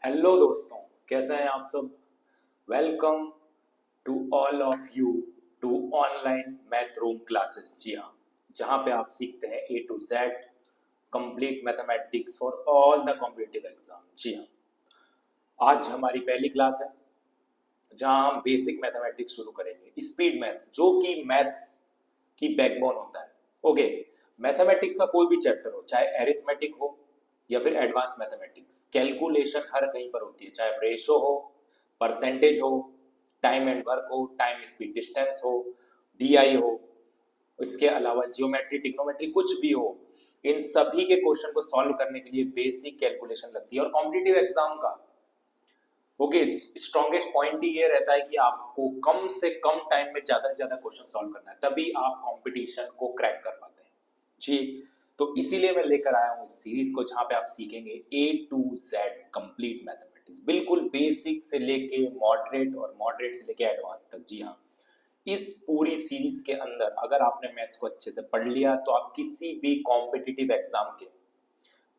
Hello दोस्तों, कैसे हैं आप सब। Welcome to all of you to online math room classes. जी हाँ, जहाँ पे आप सीखते हैं A to Z complete mathematics for all the competitive exam. जी हाँ, आज हमारी पहली क्लास है जहाँ हम बेसिक मैथमेटिक्स शुरू करेंगे, स्पीड मैथ्स जो कि मैथ्स की बैकबोन होता है। ओके, मैथमेटिक्स का कोई भी चैप्टर हो, चाहे एरिथमेटिक हो या फिर एडवांस मैथमेटिक्स, कैलकुलेशन हर कहीं पर होती है, चाहे रेशो हो, परसेंटेज हो, टाइम एंड वर्क हो, टाइम स्पीड डिस्टेंस हो, डीआई हो, इसके अलावा जियोमेट्री टिग्नोमेट्री कुछ भी हो, इन सभी के क्वेश्चन को सॉल्व करने के लिए बेसिक कैलकुलेशन लगती है। और कॉम्पिटिटिव एग्जाम का ओके स्ट्रॉन्गेस्ट पॉइंट ही ये रहता है कि आपको कम से कम टाइम में ज्यादा से ज्यादा क्वेश्चन सॉल्व करना है, तभी आप कंपटीशन को क्रैक कर पाते हैं। जी, तो इसीलिए मैं लेकर आया हूँ इस सीरीज को जहां पे आप सीखेंगे ए टू जेड कंप्लीट मैथमेटिक्स, बिल्कुल बेसिक से लेके मॉडरेट और मॉडरेट से लेके एडवांस तक। जी हाँ, इस पूरी सीरीज के अंदर अगर आपने मैथ्स को अच्छे से पढ़ लिया तो आप किसी भी कॉम्पिटिटिव एग्जाम के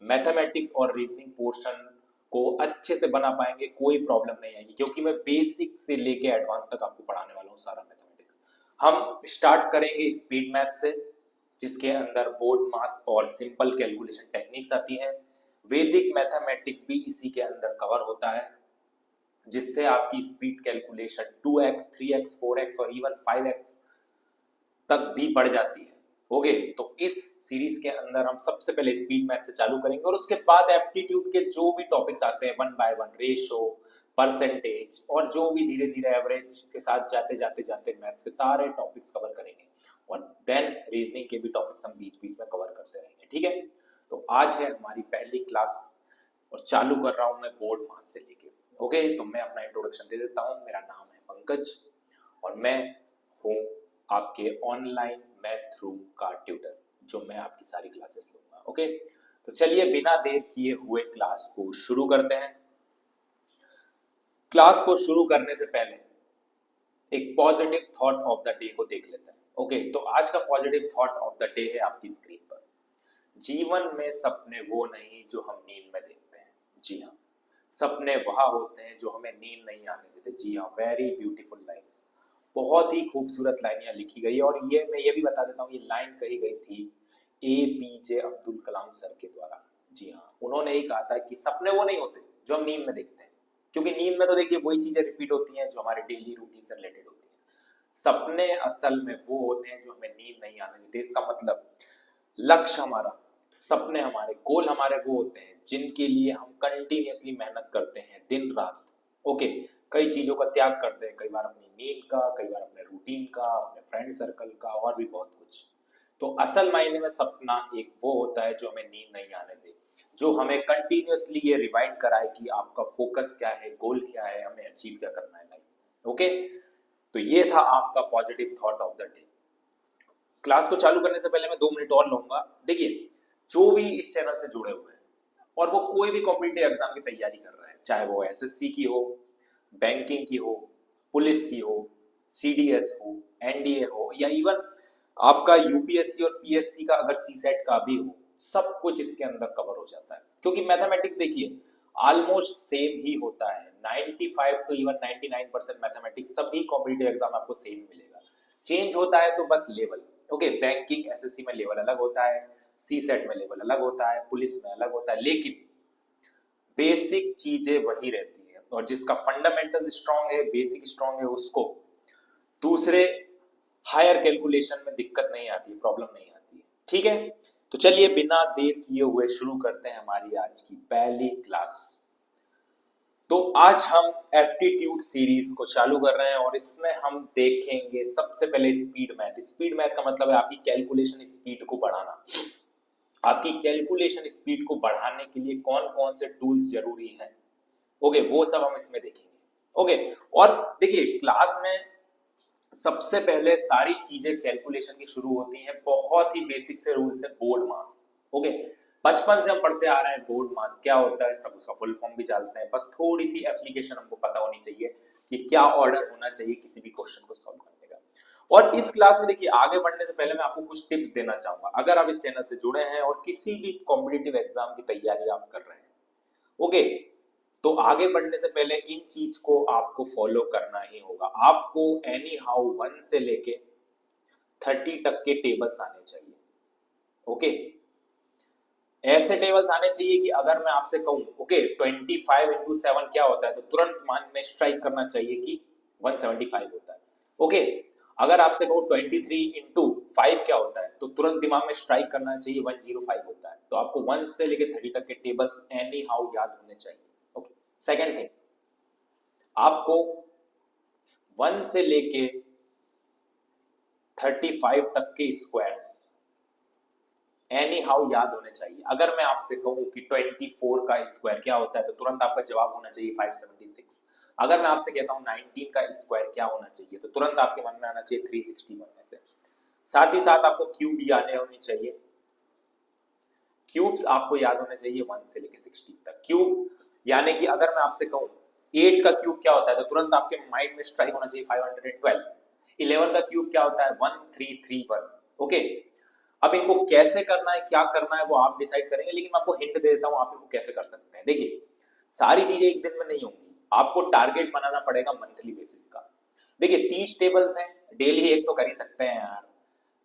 मैथमेटिक्स और रीजनिंग पोर्शन को अच्छे से बना पाएंगे, कोई प्रॉब्लम नहीं आएगी, क्योंकि मैं बेसिक से लेके एडवांस तक आपको पढ़ाने वाला हूँ सारा मैथमेटिक्स। हम स्टार्ट करेंगे स्पीड मैथ से, जिसके अंदर बोर्ड मास और सिंपल कैलकुलेशन टेक्निक्स आती हैं। वैदिक मैथमेटिक्स भी इसी के अंदर कवर होता है, जिससे आपकी speed calculation 2x 3x 4x और इवन 5x तक भी बढ़ जाती है। ओके, तो इस सीरीज के अंदर हम सबसे पहले स्पीड मैथ से चालू करेंगे और उसके बाद एप्टीट्यूड के जो भी टॉपिक्स आते हैं one by one, ratio, percentage और जो भी धीरे धीरे एवरेज के साथ जाते जाते जाते मैथ्स के सारे टॉपिक्स कवर करेंगे। और देन रीजनिंग के भी टॉपिक्स हम बीच बीच में कवर करते रहेंगे। ठीक है, तो आज है हमारी पहली क्लास और चालू कर रहा हूं मैं बोर्ड मास से लेके। ओके, तो मैं अपना इंट्रोडक्शन दे देता हूं। मेरा नाम है पंकज और मैं हूं आपके ऑनलाइन मैथ रूम का ट्यूटर, जो मैं आपकी सारी क्लासेस लूंगा। ओके, तो चलिए बिना देर किए हुए क्लास को शुरू करते हैं। क्लास को शुरू करने से पहले एक positive thought of the day को देख लेते हैं। ओके, तो आज का positive thought of the day है आपकी स्क्रीन पर। जीवन में सपने वो नहीं जो हम नींद में देखते हैं। जी हाँ, सपने वहां होते हैं जो हमें नींद नहीं आने देते। जी हाँ, वेरी ब्यूटीफुल लाइन्स, बहुत ही खूबसूरत लाइन यहाँ लिखी गई है। और ये मैं ये भी बता देता हूँ, ये लाइन कही गई थी APJ अब्दुल कलाम सर के द्वारा। जी हाँ, उन्होंने ही कहा था कि सपने वो नहीं होते जो हम नींद में देखते हैं, क्योंकि नींद में तो देखिए वही चीजें रिपीट होती हैं जो हमारे डेली रूटीन से रिलेटेड होती हैं। सपने असल में वो होते हैं जो हमें नींद नहीं आने देते। इसका मतलब लक्ष्य हमारा, सपने हमारे, गोल हमारे वो होते हैं जिनके लिए हम कंटिन्यूअसली मेहनत करते हैं दिन रात। ओके, कई चीजों का त्याग करते हैं, कई बार अपनी नींद का, कई बार अपने रूटीन का, अपने फ्रेंड सर्कल का और भी बहुत कुछ। तो असल मायने में सपना एक वो होता है जो हमें नींद नहीं आने दे, जो हमें कंटिन्यूअसली ये रिवाइंड कराए कि आपका फोकस क्या है, गोल क्या है, हमें अचीव क्या करना है लाइफ। ओके, तो ये था आपका positive thought of the day. Class को चालू करने से पहले मैं 2 मिनट और लूंगा। देखिए, जो भी इस चैनल से जुड़े हुए हैं और वो कोई भी कॉम्पिटिटिव एग्जाम की तैयारी कर रहा है, चाहे वो SSC की हो, बैंकिंग की हो, पुलिस की हो, CDS हो, NDA हो, या इवन आपका UPSC और PSC का अगर CSET का भी हो, सब कुछ इसके अंदर कवर हो जाता है। क्योंकि मैथमेटिक्स देखिए ऑलमोस्ट सेम ही होता है, 95 टू इवन 99% मैथमेटिक्स सभी कॉम्पिटिटिव एग्जाम आपको सेम मिलेगा। चेंज होता है तो बस लेवल। ओके, बैंकिंग SSC में लेवल अलग होता है, CSET में लेवल अलग होता है, पुलिस में अलग होता है, लेकिन बेसिक चीजें वही रहती है। और जिसका फंडामेंटल स्ट्रांग है, बेसिक स्ट्रांग है, उसको दूसरे हायर कैलकुलेशन में दिक्कत नहीं आती है, प्रॉब्लम नहीं आती है। ठीक है, तो चलिए बिना देर किए हुए शुरू करते हैं हमारी आज की पहली क्लास। तो आज हम एप्टीट्यूड सीरीज को चालू कर रहे हैं और इसमें हम देखेंगे सबसे पहले स्पीड मैथ। स्पीड मैथ का मतलब है आपकी कैलकुलेशन स्पीड को बढ़ाना। आपकी कैलकुलेशन स्पीड को बढ़ाने के लिए कौन कौन से टूल्स जरूरी हैं, ओके, वो सब हम इसमें देखेंगे। ओके, और देखिए क्लास में सबसे पहले सारी चीजें कैलकुलेशन की शुरू होती हैं बहुत ही बेसिक से रूल से, बोर्ड मास। ओके, बचपन से हम पढ़ते आ रहे हैं बोर्ड मास क्या होता है, सब उसका फुल फॉर्म भी जानते हैं, बस थोड़ी सी एप्लीकेशन हमको पता होनी चाहिए कि क्या ऑर्डर होना चाहिए किसी भी क्वेश्चन को सॉल्व करने का। और इस क्लास में देखिए आगे बढ़ने से पहले मैं आपको कुछ टिप्स देना चाहूंगा। अगर आप इस चैनल से जुड़े हैं और किसी भी कॉम्पिटिटिव एग्जाम की तैयारी आप कर रहे हैं, ओके, तो आगे बढ़ने से पहले इन चीज को आपको फॉलो करना ही होगा। आपको एनी हाउ 1 से लेके 30 तक के टेबल्स आने चाहिए। ओके, ऐसे टेबल्स आने चाहिए कि अगर मैं आपसे कहूं ओके 25 इंटू 7 क्या होता है, तो तुरंत मान में स्ट्राइक करना चाहिए कि 175 होता है। ओके, अगर आपसे कहूं 23 इंटू 5 क्या होता है, तो तुरंत दिमाग में स्ट्राइक करना चाहिए 105 होता है। तो आपको 1 से लेके 30 तक के टेबल्स एनी हाउ याद होने चाहिए। ओके, सेकेंड थिंग, आपको 1 से लेके 35 तक के स्क्वायर्स एनी हाउ याद होने चाहिए। अगर मैं आपसे कहूं कि 24 का स्क्वायर क्या होता है, तो तुरंत आपका जवाब होना चाहिए 576। अगर मैं आपसे कहता हूं 19 का स्क्वायर क्या होना चाहिए, तो तुरंत आपके मन में आना चाहिए 361 में से। साथ ही साथ आपको क्यूब याद होनी चाहिए। क्यूब्स आपको याद होने चाहिए 1 से लेके 16 तक। क्यूब यानी कि अगर मैं आपसे कहूं 8 का क्यूब क्या होता है, तो तुरंत आपके माइंड में स्ट्राइक होना चाहिए 512। 11 का क्यूब क्या होता है, 1331। ओके, अब इनको कैसे करना है, क्या करना है, वो आप डिसाइड करेंगे, लेकिन मैं आपको हिंट दे देता हूं आप इनको कैसे कर सकते हैं। देखिए, सारी चीजें एक दिन में नहीं होंगी, आपको टारगेट बनाना पड़ेगा मंथली बेसिस का। देखिए 30 टेबल्स हैं, डेली एक तो कर ही सकते हैं यार।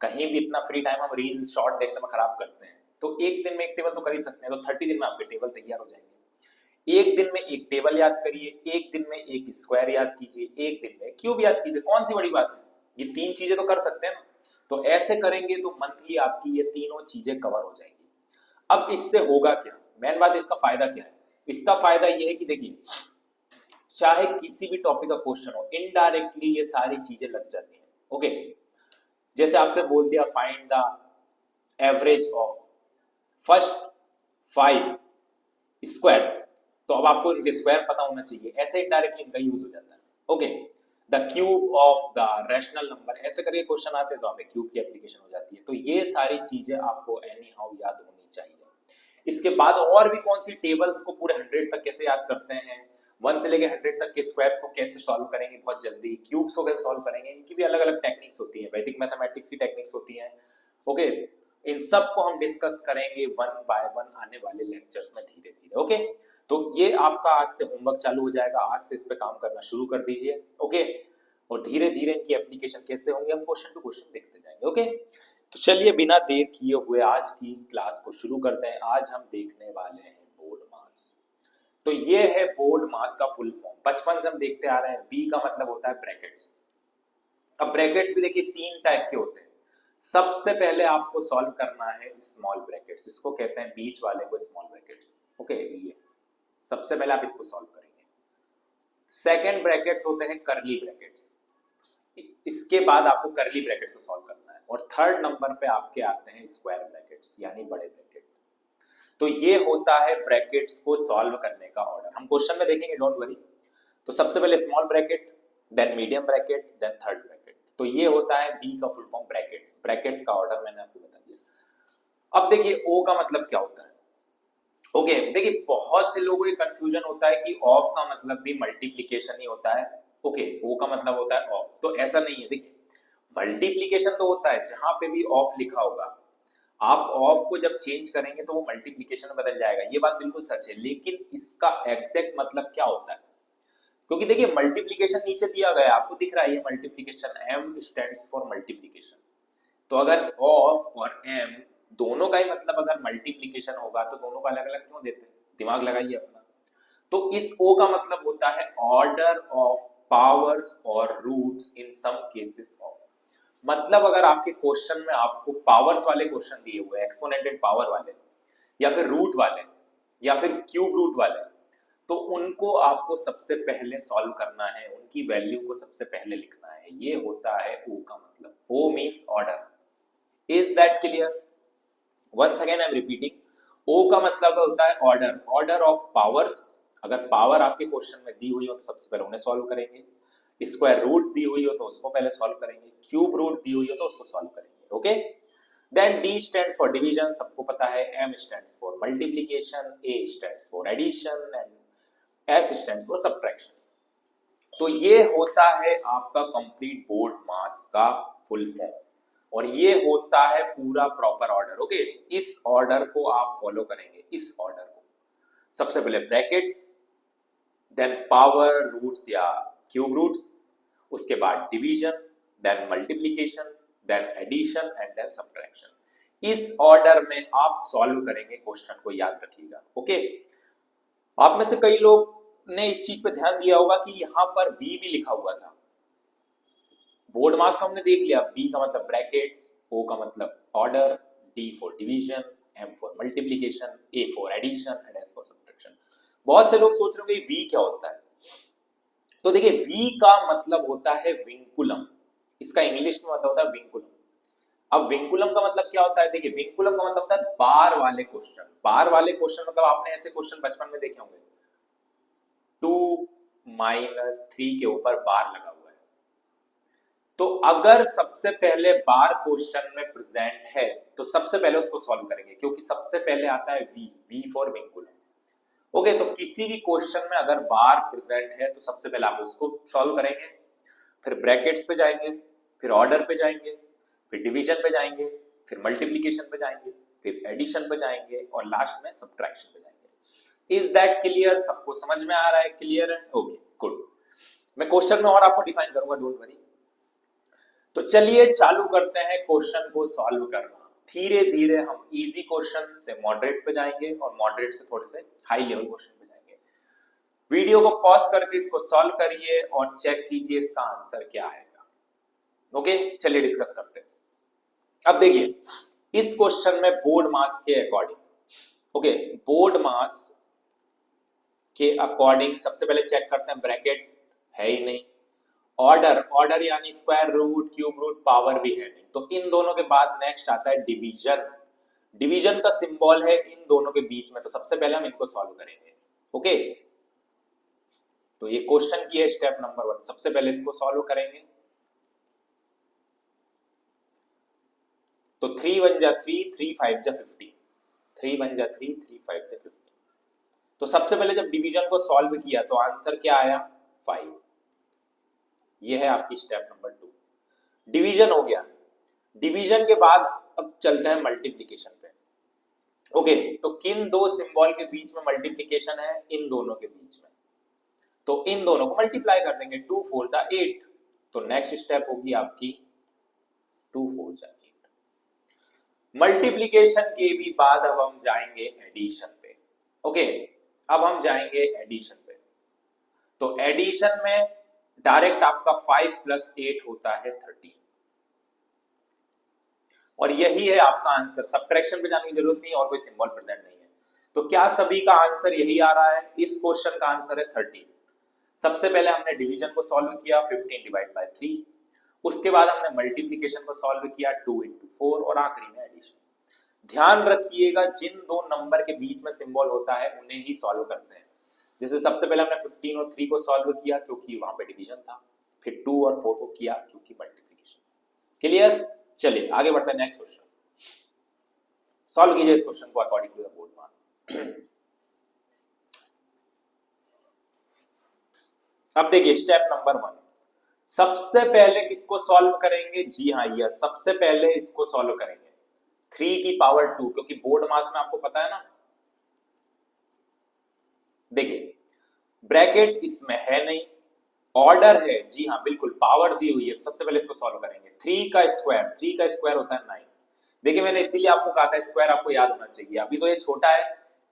कहीं भी इतना फ्री टाइम हम रील शॉर्ट देखने में खराब करते हैं, तो एक दिन में एक टेबल तो कर ही सकते हैं। तो 30 दिन में आपके टेबल तैयार हो जाएंगे। एक दिन में एक टेबल याद करिए, एक दिन में एक स्क्वायर याद कीजिए, एक दिन में क्यूब याद कीजिए। कौन सी बड़ी बात है, ये 3 चीजें तो कर सकते हैं ना। तो ऐसे करेंगे तो मंथली आपकी ये तीनों चीजें कवर हो जाएंगी। अब इससे होगा क्या, मेन बात इसका फायदा क्या है। इसका फायदा ये है कि देखिए, चाहे किसी भी टॉपिक का क्वेश्चन हो, इनडायरेक्टली ये सारी चीजें लग जाती हैं। ओके, जैसे आपसे बोल दिया find the average of first 5 squares, तो अब आपको इनके स्क्वायर पता होना चाहिए। ऐसे इनडायरेक्टली इनका यूज हो जाता है। Okay, the cube of the rational number, ऐसे करके क्वेश्चन आते हैं तो हमें क्यूब की एप्लीकेशन हो जाती है। तो ये सारी चीजें आपको एनी हाउ याद होनी चाहिए। इसके बाद और भी कौन सी टेबल्स को पूरे 100 तक कैसे याद करते हैं, 1 से लेके 100 तक के स्क्वायर्स को कैसे सॉल्व करेंगे बहुत जल्दी, क्यूब्स को कैसे सॉल्व करेंगे, इनकी भी अलग अलग टेक्निक्स होती है, वैदिक मैथमेटिक्स की टेक्निक्स होती हैं। ओके, इन सब को हम डिस्कस करेंगे 1 बाय 1 आने वाले लेक्चर्स में धीरे धीरे। ओके, तो ये आपका आज से होमवर्क चालू हो जाएगा, आज से इस पे काम करना शुरू कर दीजिए। ओके, और धीरे धीरे इनकी एप्लीकेशन कैसे होंगे हम क्वेश्चन टू क्वेश्चन देखते जाएंगे। ओके, तो चलिए बिना देर किए हुए आज की क्लास को शुरू करते हैं। आज हम देखने वाले हैं बोर्ड मास। तो ये है बोर्ड मास का फुल फॉर्म, बचपन से हम देखते आ रहे हैं। बी का मतलब होता है ब्रैकेट्स। अब ब्रैकेट्स भी देखिए 3 टाइप के होते हैं। सबसे पहले आपको सॉल्व करना है स्मॉल ब्रैकेट्स, इसको कहते हैं बीच वाले को स्मॉल ब्रैकेट्स। ओके, ये सबसे पहले आप इसको सॉल्व करेंगे। सेकेंड ब्रैकेट्स होते हैं करली ब्रैकेट्स, इसके बाद आपको करली ब्रैकेट्स को सॉल्व करना है। और थर्ड नंबर पे आपके आते हैं स्क्वायर ब्रैकेट्स यानी बड़े ब्रैकेट। तो ये होता है ब्रैकेट्स को सॉल्व करने का ऑर्डर, हम क्वेश्चन में देखेंगे, डोंट वरी। तो सबसे पहले small bracket, then medium bracket, then third bracket. तो ये होता है बी का फुल फॉर्म ब्रैकेट्स। ब्रैकेट्स का ऑर्डर मैंने आपको बता दिया। अब देखिए ओ का मतलब क्या होता है। ओके, देखिए बहुत से लोगों को कंफ्यूजन होता है कि ऑफ का मतलब भी मल्टीप्लिकेशन ही होता है। ओके, ओ का मतलब होता है ऑफ, तो ऐसा नहीं है। देखिए मल्टीप्लिकेशन तो होता है, जहां पे भी ऑफ लिखा होगा, आप ऑफ को जब चेंज करेंगे तो वो मल्टीप्लिकेशन में बदल जाएगा, ये बात बिल्कुल सच है। लेकिन इसका एग्जैक्ट मतलब क्या होता है, क्योंकि देखिए मल्टीप्लिकेशन नीचे दिया गया है, आपको दिख रहा है ये multiplication, M stands for multiplication. तो अगर ऑफ और एम दोनों का ही मतलब अगर मल्टीप्लिकेशन होगा, तो दोनों का अलग अलग क्यों देते हैं, दिमाग लगाइए अपना। तो इस ओ का मतलब होता है ऑर्डर ऑफ पावर्स और roots in some cases of. मतलब अगर आपके क्वेश्चन में आपको पावर्स वाले क्वेश्चन दिए हुए, एक्सपोनेंटेड पावर वाले, या फिर रूट वाले, या फिर क्यूब रूट वाले, तो उनको आपको सबसे पहले सॉल्व करना है, उनकी वैल्यू को सबसे पहले लिखना है। ये होता है ओ का मतलब। O means order. Is that clear? Once again I am repeating, O का मतलब होता है ऑर्डर, ऑर्डर ऑफ पावर्स। अगर पावर आपके क्वेश्चन में दी हुई हो तो सबसे पहले उन्हें सॉल्व करेंगे, स्क्वायर रूट दी हुई हो तो उसको पहले सॉल्व करेंगे, क्यूब रूट दी हुई हो तो उसको सॉल्व करेंगे। Okay, then D stands for division, सबको पता है, M stands for multiplication, A stands for addition and H stands for subtraction. तो ये होता है आपका कंप्लीट बोर्ड मास का फुल फॉर्म, और ये होता है पूरा प्रॉपर ऑर्डर। ओके, इस ऑर्डर को आप फॉलो करेंगे, इस ऑर्डर को। सबसे पहले ब्रैकेट्स, देन पावर रूट्स या क्यूब रूट्स, उसके बाद division, then multiplication, then addition and then subtraction. इस ऑर्डर में आप सॉल्व करेंगे क्वेश्चन को, याद रखिएगा। ओके, आप में से कई लोग ने इस चीज पे ध्यान दिया होगा कि यहां पर V भी लिखा हुआ था। बोर्ड मास तो हमने देख लिया, B का मतलब ब्रैकेट्स, O का मतलब order, D for division, M for multiplication, A for addition and S for subtraction. बहुत से लोग सोच रहे होंगे V क्या होता है। तो देखिए V का मतलब होता है विंकुलम, इसका इंग्लिश में मतलब होता है विंकुलम। अब विंकुलम का मतलब क्या होता है, देखिए विंकुलम का मतलब होता है बार वाले क्वेश्चन। बार वाले क्वेश्चन मतलब आपने ऐसे क्वेश्चन बचपन में देखे होंगे, 2 - 3 के ऊपर बार लगा हुआ है। तो अगर सबसे पहले बार क्वेश्चन में प्रेजेंट है तो सबसे पहले उसको सॉल्व करेंगे, क्योंकि सबसे पहले आता है V फॉर विंकुलम। ओके, तो किसी भी क्वेश्चन में अगर बार प्रेजेंट है तो सबसे पहले आप उसको सॉल्व करेंगे, फिर ब्रैकेट्स पे जाएंगे, फिर ऑर्डर पे जाएंगे, फिर डिवीजन पे जाएंगे, फिर मल्टीप्लीकेशन पे जाएंगे, फिर एडिशन पे जाएंगे और लास्ट में सब्ट्रैक्शन पे जाएंगे। Is that clear? सबको समझ में आ रहा है? क्लियर है? Okay, good. मैं क्वेश्चन में और आपको डिफाइन करूंगा, डोंट वरी। तो चलिए चालू करते हैं क्वेश्चन को सॉल्व करना। धीरे धीरे हम इजी क्वेश्चन से मॉडरेट पे जाएंगे और मॉडरेट से थोड़े से हाई लेवल क्वेश्चन पे जाएंगे। वीडियो को पॉज करके इसको सॉल्व करिए और चेक कीजिए इसका आंसर क्या आएगा। ओके, चलिए डिस्कस करते हैं। अब देखिए इस क्वेश्चन में बोर्ड मास के अकॉर्डिंग, ओके, बोर्ड मास के अकॉर्डिंग सबसे पहले चेक करते हैं, ब्रैकेट है ही नहीं, ऑर्डर यानी square root, cube root, power भी है नहीं। तो इन दोनों के बाद नेक्स्ट आता है डिवीजन। डिवीजन का सिंबल है इन दोनों के बीच में, तो सबसे पहले हम इनको सॉल्व करेंगे। ओके, तो ये क्वेश्चन की है स्टेप नंबर 1, सबसे पहले इसको सॉल्व करेंगे। तो 3 1 जा 3, 3 5 जा 15, 3 1 जा 3, 3 5 जा 15। तो सबसे पहले जब डिवीजन को सॉल्व किया तो आंसर क्या आया? 5। ये है आपकी स्टेप नंबर 2। डिवीजन हो गया। डिवीजन के बाद अब चलते हैं मल्टीप्लिकेशन पे। ओके, तो किन दो सिंबल के बीच में मल्टीप्लिकेशन है? इन दोनों के बीच में। तो इन दोनों को मल्टीप्लाई कर देंगे, 2 4 जा 8। तो नेक्स्ट स्टेप होगी आपकी 2 4 जा 8। मल्टीप्लिकेशन के भी बाद अब हम जाएंगे एडिशन पे। ओके, अब हम जाएंगे एडिशन पे। तो एडिशन में डायरेक्ट आपका 5 + 8 होता है 13, और यही है आपका आंसर। सब्ट्रैक्शन पे जाने की जरूरत नहीं और कोई सिंबल प्रेजेंट नहीं है। तो क्या सभी का आंसर यही आ रहा है? इस क्वेश्चन का आंसर है 13। सबसे पहले हमने डिवीजन को सॉल्व किया, 15 डिवाइड बाय 3। उसके बाद हमने मल्टीप्लिकेशन को सॉल्व किया, 2 × 4, और आखिरी में एडिशन। ध्यान रखिएगा जिन दो नंबर के बीच में सिंबल होता है उन्हें ही सॉल्व करते हैं। जैसे सबसे पहले हमने 15 और 3 को सॉल्व किया क्योंकि वहां पे डिवीजन था, फिर 2 और 4 को किया क्योंकि मल्टीप्लिकेशन। क्लियर? चलिए आगे बढ़ते हैं। नेक्स्ट क्वेश्चन सॉल्व कीजिए इस क्वेश्चन को अकॉर्डिंग टू द बोर्ड मास। अब देखिए स्टेप नंबर 1, सबसे पहले किसको सॉल्व करेंगे? जी हाँ, यह सबसे पहले इसको सॉल्व करेंगे 3 की पावर 2, क्योंकि बोर्ड मास में आपको पता है ना, देखिए ब्रैकेट इसमें है नहीं, ऑर्डर है, जी हाँ बिल्कुल, पावर दी हुई है। तो सबसे पहले इसको सॉल्व करेंगे। 3 का स्क्वायर होता है 9। देखिए मैंने इसीलिए आपको कहा था स्क्वायर आपको याद होना चाहिए। अभी तो ये छोटा है,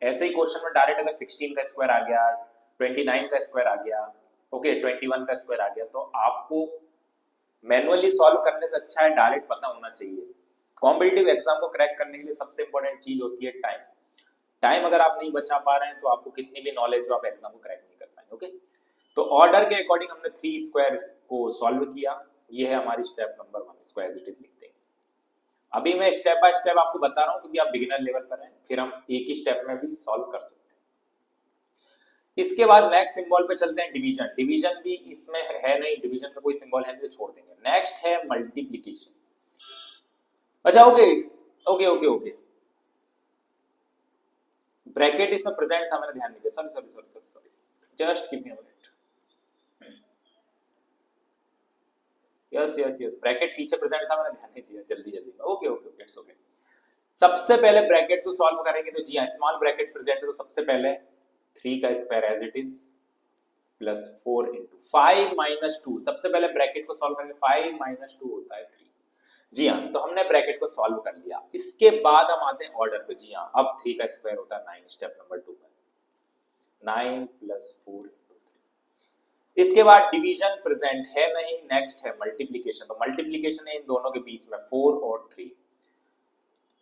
ऐसे ही क्वेश्चन में डायरेक्ट अगर 16 का स्क्वायर आ गया, 29 का स्क्वायर आ गया, ओके 21 का स्क्वायर आ गया, तो आपको मैनुअली सॉल्व करने से अच्छा है डायरेक्ट पता होना चाहिए। कॉम्पिटिटिव एग्जाम को क्रैक करने के लिए सबसे इंपॉर्टेंट चीज होती है टाइम। टाइम अगर आप नहीं बचा पा रहे हैं तो आपको कितनी भी नॉलेज हो, आप एग्जाम को क्रैक नहीं कर पाएंगे। ओके, तो ऑर्डर के अकॉर्डिंग हमने 3 स्क्वायर को सॉल्व किया। ये है हमारी step number 1, square as it is लिखते हैं। अभी मैं स्टेप बाय स्टेप आपको बता रहा हूं क्योंकि आप बिगिनर लेवल पर हैं, फिर हम एक ही स्टेप में भी सॉल्व कर सकते हैं। इसके बाद नेक्स्ट सिंबल पे चलते हैं, डिवीजन। डिवीजन भी इसमें है नहीं, डिवीजन का कोई सिंबल है नहीं तो छोड़ देंगे। नेक्स्ट है मल्टीप्लिकेशन। अच्छा okay okay okay okay, bracket इसमें प्रेजेंट था, मैंने ध्यान नहीं दिया, sorry, just give me a minute. Yes, bracket पीछे प्रेजेंट था, मैंने ध्यान नहीं दिया, जल्दी में। Okay, it's okay. सबसे पहले ब्रैकेट्स को सॉल्व करेंगे तो जी हाँ, स्मॉल ब्रैकेट प्रेजेंट है तो सबसे पहले 3 का square as it is, plus 4 into 5 minus 2, सबसे पहले ब्रैकेट को सॉल्व करेंगे, 5 माइनस 2 होता है 3। जी हाँ, तो हमने ब्रैकेट को सॉल्व कर लिया। इसके बाद हम आते हैं ऑर्डर पे। जी हाँ, अब 3 का स्क्वायर होता है 9, स्टेप नंबर 2 में 9 प्लस 4 इंटू 3। इसके बाद डिवीजन प्रेजेंट है नहीं, नेक्स्ट है मल्टीप्लीकेशन। तो मल्टीप्लीकेशन है इन दोनों के बीच में 4 और 3,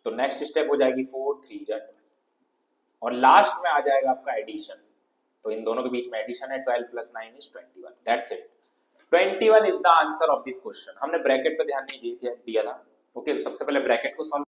तो नेक्स्ट स्टेप हो जाएगी 4 3 जा 12, और लास्ट में आ जाएगा आपका एडिशन। तो इन दोनों के बीच में एडिशन है, 12 plus 9 is 21, that's it. 21 is the answer of this question. हमने ब्रैकेट पे ध्यान नहीं दिया था। ओके, सबसे पहले ब्रैकेट को सॉल्व